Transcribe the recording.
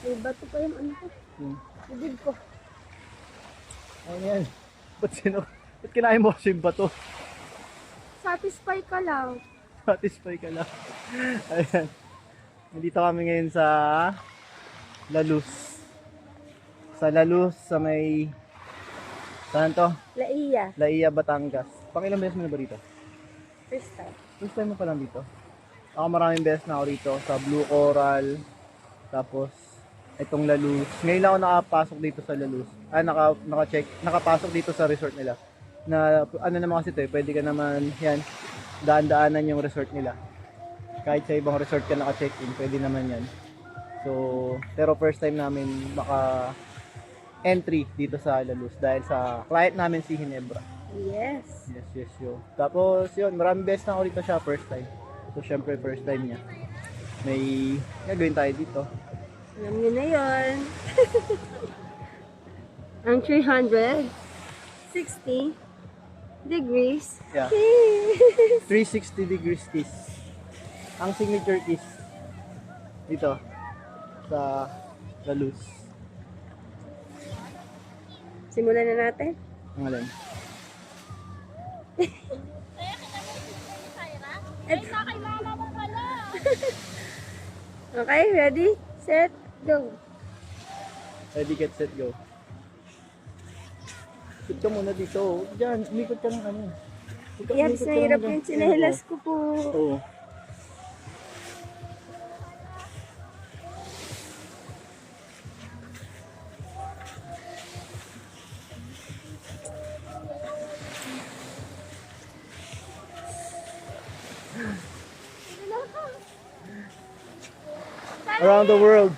May bato pa yung ano ko. Bibig ko. Ayan. Ba't kinain mo kasi yung bato? Satisfy ka lang. Satisfy ka lang. Ayan. Nandito kami ngayon sa La Luz. Sa La Luz, sa may... Saan to? Laiya. Laia, Batangas. Pangilang beses mo na ba dito? First time. First time mo pa lang dito? Ako maraming beses na ako dito sa Blue Coral. Tapos, itong La Luz. Ngayon lang ako nakapasok dito sa La Luz. Nakapasok dito sa resort nila. Na, ano naman kasi ito eh, pwede ka naman, yan, daan-daanan yung resort nila. Kahit sa ibang resort ka naka-check-in, pwede naman yan. So, pero first time namin entry dito sa La Luz dahil sa client namin si Ginebra. Yes. Yes, yun. Tapos yun, maraming beses na ako dito siya first time. So, syempre first time niya. May gagawin tayo dito. Alam niyo na yun. Ang 360 degrees. Yeah. Kiss. 360 degrees kiss. Ang signature kiss dito sa La Luz. Simulan na natin. Ang alin? Okay, ready, set, go. Ready, get, set, go. Ikot ka muna dito. Diyan, umikot ka ng ano. Yes, nahirap yung sinelas ko po. Oo. Around the world.